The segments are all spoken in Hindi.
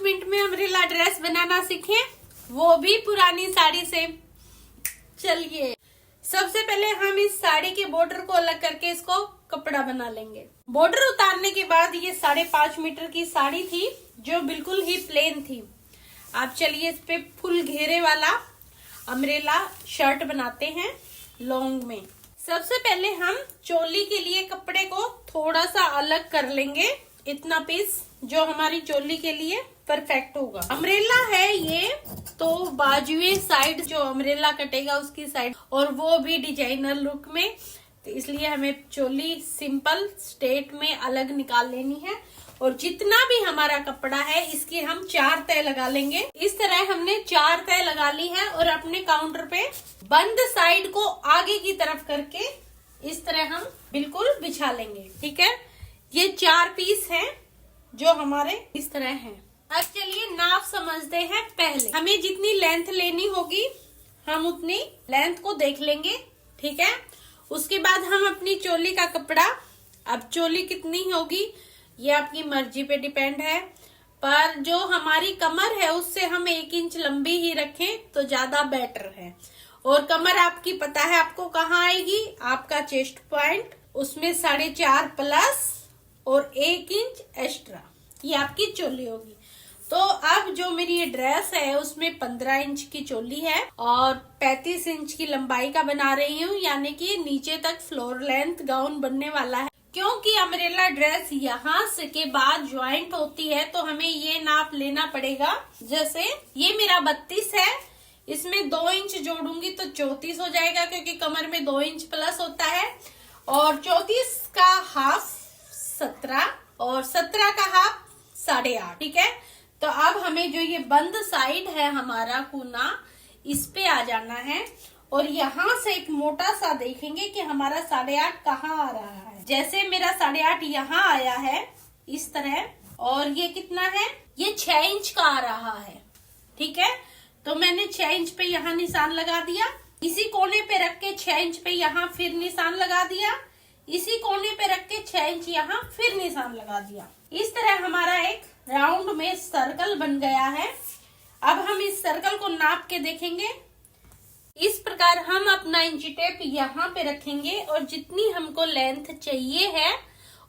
मिनट में अम्ब्रेला ड्रेस बनाना सीखें, वो भी पुरानी साड़ी से। चलिए सबसे पहले हम इस साड़ी के बॉर्डर को अलग करके इसको कपड़ा बना लेंगे। बॉर्डर उतारने के बाद ये 5.5 मीटर की साड़ी थी जो बिल्कुल ही प्लेन थी। आप चलिए इस पे फुल घेरे वाला अम्ब्रेला शर्ट बनाते हैं लॉन्ग में। सबसे पहले हम चोली के लिए कपड़े को थोड़ा सा अलग कर लेंगे, इतना पीस जो हमारी चोली के लिए परफेक्ट होगा। अम्ब्रेला है ये, तो बाजुए साइड जो अम्ब्रेला कटेगा उसकी साइड, और वो भी डिजाइनर लुक में, तो इसलिए हमें चोली सिंपल स्ट्रेट में अलग निकाल लेनी है। और जितना भी हमारा कपड़ा है इसकी हम 4 तय लगा लेंगे। इस तरह हमने 4 तय लगा ली है और अपने काउंटर पे बंद साइड को आगे की तरफ करके इस तरह हम बिल्कुल बिछा लेंगे। ठीक है, ये 4 पीस हैं जो हमारे इस तरह हैं। अब चलिए नाप समझते हैं। पहले हमें जितनी लेंथ लेनी होगी हम उतनी लेंथ को देख लेंगे। ठीक है, उसके बाद हम अपनी चोली का कपड़ा, अब चोली कितनी होगी ये आपकी मर्जी पे डिपेंड है, पर जो हमारी कमर है उससे हम 1 इंच लंबी ही रखें तो ज्यादा बेटर है। और कमर आपकी पता है आपको कहाँ आएगी, आपका चेस्ट पॉइंट, उसमें 4.5 प्लस और 1 इंच एक्स्ट्रा, ये आपकी चोली होगी। तो अब जो मेरी ये ड्रेस है उसमें 15 इंच की चोली है और 35 इंच की लंबाई का बना रही हूँ, यानी कि नीचे तक फ्लोर लेंथ गाउन बनने वाला है। क्योंकि अम्ब्रेला ड्रेस यहाँ से के बाद ज्वाइंट होती है तो हमें ये नाप लेना पड़ेगा। जैसे ये मेरा 32 है, इसमें 2 इंच जोड़ूंगी तो 34 हो जाएगा, क्योंकि कमर में 2 इंच प्लस होता है। और 34 का हाफ 17 और 17 का हाफ 8.5। ठीक है, तो अब हमें जो ये बंद साइड है हमारा कूना, इस पे आ जाना है और यहाँ से एक मोटा सा देखेंगे कि हमारा 8.5 कहाँ आ रहा है। जैसे मेरा 8.5 यहाँ आया है इस तरह, और ये कितना है, ये 6 इंच का आ रहा है। ठीक है, तो मैंने 6 इंच पे यहाँ निशान लगा दिया, इसी कोने पे रख के 6 इंच पे यहाँ फिर निशान लगा दिया, इसी कोने पे रख के 6 इंच यहाँ फिर निशान लगा दिया। इस तरह हमारा एक राउंड में सर्कल बन गया है। अब हम इस सर्कल को नाप के देखेंगे। इस प्रकार हम अपना इंची टेप यहाँ पे रखेंगे और जितनी हमको लेंथ चाहिए है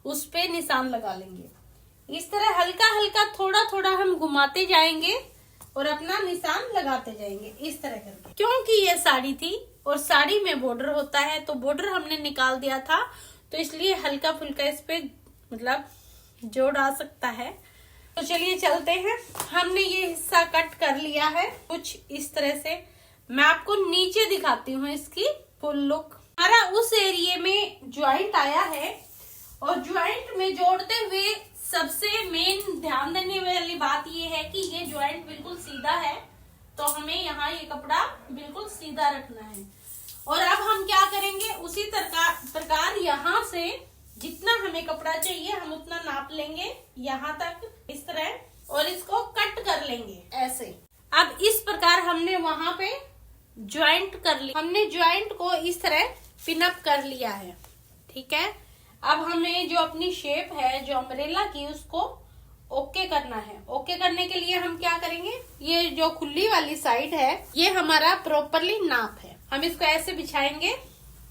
उस पे निशान लगा लेंगे। इस तरह हल्का हल्का थोड़ा थोड़ा हम घुमाते जाएंगे और अपना निशान लगाते जाएंगे इस तरह करके। क्योंकि ये साड़ी थी और साड़ी में बॉर्डर होता है तो बॉर्डर हमने निकाल दिया था, तो इसलिए हल्का फुल्का इस पे मतलब जोड़ आ सकता है। तो चलिए चलते हैं। हमने ये हिस्सा कट कर लिया है कुछ इस तरह से। मैं आपको नीचे दिखाती हूँ इसकी फुल लुक। हमारा उस एरिया में ज्वाइंट आया है और ज्वाइंट में जोड़ते हुए सबसे मेन ध्यान देने वाली बात ये है कि ये ज्वाइंट बिल्कुल सीधा है, तो हमें यहाँ ये कपड़ा बिल्कुल सीधा रखना है। और अब हम क्या करेंगे, उसी प्रकार यहाँ से जितना हमें कपड़ा चाहिए हम उतना नाप लेंगे यहाँ तक इस तरह, और इसको कट कर लेंगे ऐसे। अब इस प्रकार हमने वहां पे ज्वाइंट कर लिया, हमने ज्वाइंट को इस तरह पिनअप कर लिया है। ठीक है, अब हमें जो अपनी शेप है जो अम्ब्रेला की उसको ओके करना है। ओके करने के लिए हम क्या करेंगे, ये जो खुली वाली साइड है ये हमारा प्रॉपरली नाप है, हम इसको ऐसे बिछाएंगे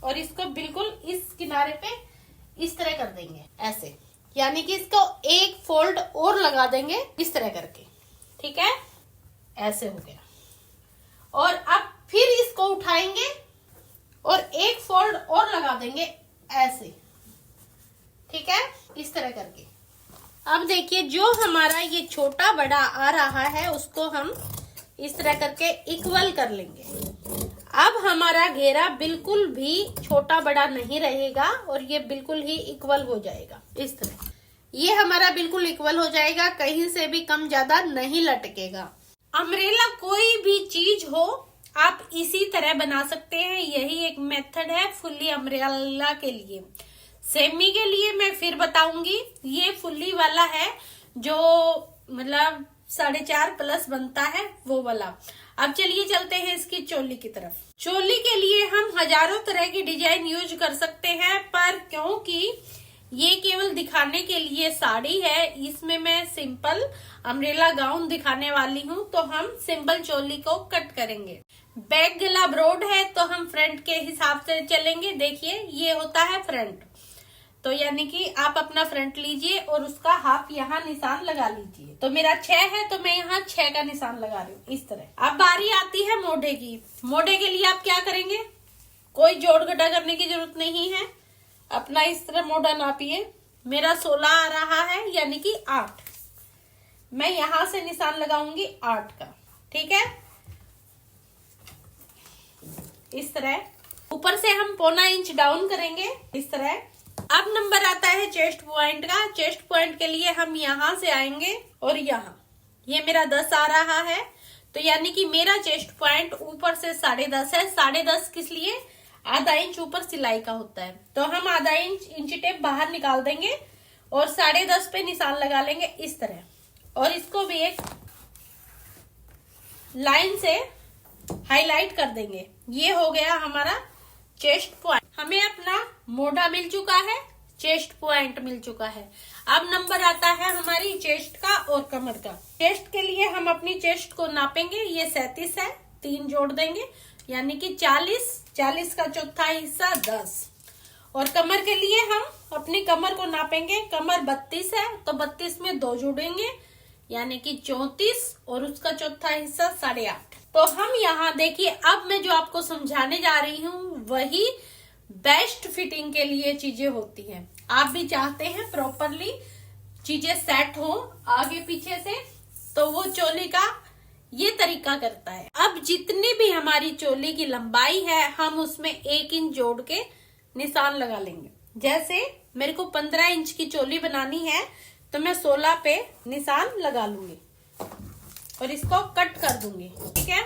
और इसको बिल्कुल इस किनारे पे इस तरह कर देंगे ऐसे, यानी कि इसको एक फोल्ड और लगा देंगे इस तरह करके। ठीक है, ऐसे हो गया। और अब फिर इसको उठाएंगे और एक फोल्ड और लगा देंगे ऐसे। ठीक है, इस तरह करके। अब देखिए जो हमारा ये छोटा बड़ा आ रहा है उसको हम इस तरह करके इक्वल कर लेंगे। अब हमारा घेरा बिल्कुल भी छोटा बड़ा नहीं रहेगा और ये बिल्कुल ही इक्वल हो जाएगा इस तरह। ये हमारा बिल्कुल इक्वल हो जाएगा, कहीं से भी कम ज्यादा नहीं लटकेगा। अम्ब्रेला कोई भी चीज हो आप इसी तरह बना सकते हैं, यही एक मेथड है फुल्ली अम्ब्रेला के लिए। सेमी के लिए मैं फिर बताऊंगी, ये फुल्ली वाला है जो मतलब 4.5 प्लस बनता है वो वाला। अब चलिए चलते हैं इसकी चोली की तरफ। चोली के लिए हम हजारों तरह की डिजाइन यूज कर सकते हैं, पर क्योंकि ये केवल दिखाने के लिए साड़ी है, इसमें मैं सिंपल अम्ब्रेला गाउन दिखाने वाली हूँ, तो हम सिंपल चोली को कट करेंगे। बैक गला ब्रॉड है तो हम फ्रंट के हिसाब से चलेंगे। देखिए ये होता है फ्रंट, तो यानी कि आप अपना फ्रंट लीजिए और उसका हाफ यहाँ निशान लगा लीजिए। तो मेरा 6 है तो मैं यहाँ 6 का निशान लगा रही हूँ इस तरह। अब बारी आती है मोढ़े की। मोढ़े के लिए आप क्या करेंगे, कोई जोड़ घटा करने की जरूरत नहीं है, अपना इस तरह मोढ़ा नापिए। मेरा 16 आ रहा है यानी कि 8, मैं यहां से निशान लगाऊंगी 8 का, ठीक है। इस तरह ऊपर से हम 0.25 इंच डाउन करेंगे इस तरह। अब नंबर आता है चेस्ट पॉइंट का। चेस्ट पॉइंट के लिए हम यहां से आएंगे और यहाँ ये मेरा 10 आ रहा है, तो यानी कि मेरा चेस्ट पॉइंट ऊपर से 10.5 है। 10.5 किस लिए, आधा इंच ऊपर सिलाई का होता है, तो हम आधा इंच टेप बाहर निकाल देंगे और 10.5 पे निशान लगा लेंगे इस तरह। और इसको भी एक लाइन से हाईलाइट कर देंगे। ये हो गया हमारा चेस्ट पॉइंट। हमें अपना मोढ़ा मिल चुका है, चेस्ट पॉइंट मिल चुका है। अब नंबर आता है हमारी चेस्ट का और कमर का। चेस्ट के लिए हम अपनी चेस्ट को नापेंगे, ये 37 है, 3 जोड़ देंगे यानी कि 40, 40 का चौथा हिस्सा 10। और कमर के लिए हम अपनी कमर को नापेंगे, कमर 32 है तो 32 में 2 जोड़ेंगे यानी कि 34 और उसका चौथा हिस्सा 8.5। तो हम यहाँ देखिए, अब मैं जो आपको समझाने जा रही हूँ वही बेस्ट फिटिंग के लिए चीजें होती हैं। आप भी चाहते हैं प्रॉपरली चीजें सेट हो आगे पीछे से, तो वो चोली का ये तरीका करता है। अब जितनी भी हमारी चोली की लंबाई है हम उसमें 1 इंच जोड़ के निशान लगा लेंगे। जैसे मेरे को 15 इंच की चोली बनानी है तो मैं 16 पे निशान लगा लूंगी और इसको कट कर दूंगी, ठीक है।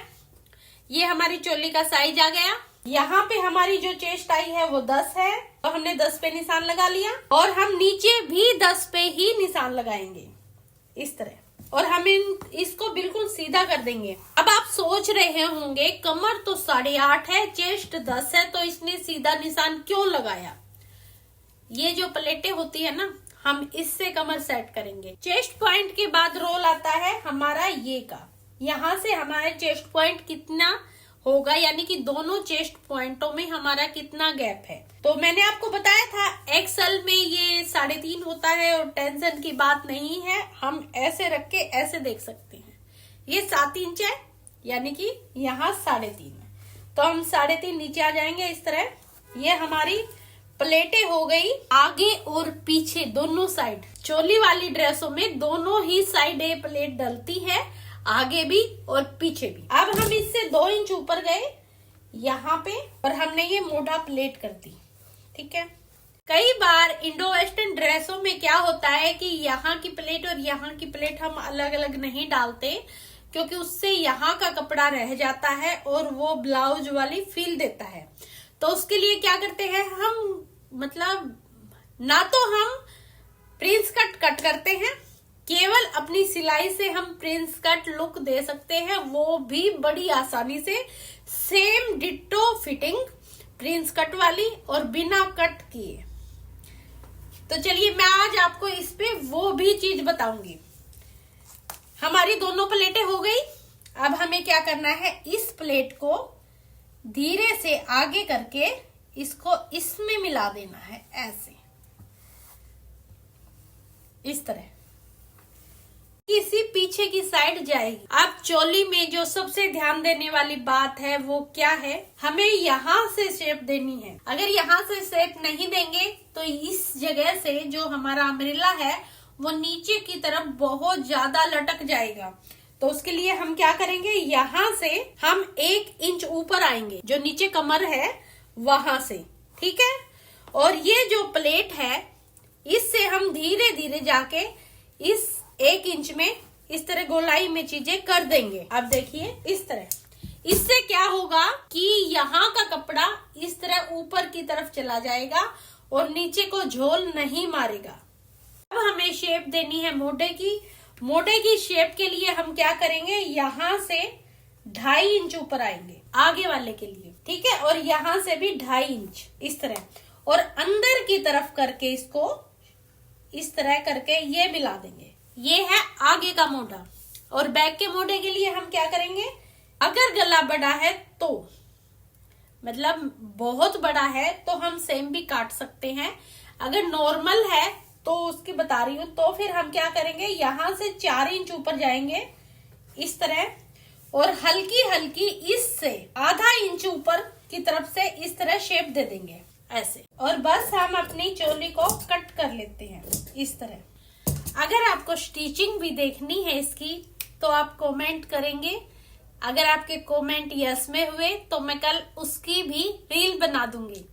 ये हमारी चोली का साइज आ गया। यहाँ पे हमारी जो चेस्ट आई है वो 10 है, तो हमने 10 पे निशान लगा लिया और हम नीचे भी 10 पे ही निशान लगाएंगे इस तरह, और हम इसको बिल्कुल सीधा कर देंगे। अब आप सोच रहे होंगे कमर तो 8.5 है, चेस्ट 10 है, तो इसने सीधा निशान क्यों लगाया। ये जो प्लेटें होती है ना, हम इससे कमर सेट करेंगे। चेस्ट पॉइंट के बाद रोल आता है हमारा ये का। यहाँ से हमारा चेस्ट पॉइंट कितना होगा, यानी कि दोनों चेस्ट पॉइंटों में हमारा कितना गैप है। तो मैंने आपको बताया था एक्सल में ये 3.5 होता है और टेंशन की बात नहीं है, हम ऐसे रख के ऐसे देख सकते हैं। ये 7 इंच है यानी कि यहाँ 3.5 है, तो हम 3.5 नीचे आ जाएंगे इस तरह। ये हमारी प्लेटें हो गई आगे और पीछे दोनों साइड। चोली वाली ड्रेसों में दोनों ही साइड ये प्लेट डलती है, आगे भी और पीछे भी। अब हम इससे 2 इंच ऊपर गए यहाँ पे और हमने ये मोढ़ा प्लेट कर दी, ठीक है। कई बार इंडो वेस्टर्न ड्रेसों में क्या होता है कि यहाँ की प्लेट और यहाँ की प्लेट हम अलग अलग नहीं डालते, क्योंकि उससे यहाँ का कपड़ा रह जाता है और वो ब्लाउज वाली फील देता है। तो उसके लिए क्या करते हैं हम, मतलब ना तो हम प्रिंस कट करते हैं, केवल अपनी सिलाई से हम प्रिंस कट लुक दे सकते हैं, वो भी बड़ी आसानी से। Same ditto fitting Prince cut वाली और बिना कट किए। तो चलिए मैं आज आपको इस पे वो भी चीज बताऊंगी। हमारी दोनों प्लेटें हो गई। अब हमें क्या करना है, इस प्लेट को धीरे से आगे करके इसको इसमें मिला देना है, ऐसे इस तरह। इसी पीछे की साइड जाएगी। अब चोली में जो सबसे ध्यान देने वाली बात है वो क्या है, हमें यहाँ से शेप देनी है। अगर यहाँ से शेप नहीं देंगे तो इस जगह से जो हमारा अम्ब्रेला है वो नीचे की तरफ बहुत ज्यादा लटक जाएगा। तो उसके लिए हम क्या करेंगे, यहाँ से हम 1 इंच ऊपर आएंगे, जो नीचे कमर है वहां से, ठीक है। और ये जो प्लेट है इससे हम धीरे धीरे जाके इस 1 इंच में इस तरह गोलाई में चीजें कर देंगे। अब देखिए इस तरह, इससे क्या होगा कि यहाँ का कपड़ा इस तरह ऊपर की तरफ चला जाएगा और नीचे को झोल नहीं मारेगा। अब हमें शेप देनी है मोढ़े की। मोढ़े की शेप के लिए हम क्या करेंगे, यहाँ से 2.5 इंच ऊपर आएंगे आगे वाले के लिए, ठीक है। और यहाँ से भी 2.5 इंच इस तरह, और अंदर की तरफ करके इसको इस तरह करके ये मिला देंगे। ये है आगे का मोढ़ा। और बैक के मोढ़े के लिए हम क्या करेंगे, अगर गला बड़ा है तो, मतलब बहुत बड़ा है तो हम सेम भी काट सकते हैं। अगर नॉर्मल है तो उसकी बता रही हूं, तो फिर हम क्या करेंगे, यहां से 4 इंच ऊपर जाएंगे इस तरह, और हल्की हल्की इससे आधा इंच ऊपर की तरफ से इस तरह शेप दे देंगे ऐसे। और बस हम अपनी चोली को कट कर लेते हैं इस तरह। अगर आपको स्टिचिंग भी देखनी है इसकी तो आप कमेंट करेंगे। अगर आपके कमेंट यस में हुए तो मैं कल उसकी भी रील बना दूंगी।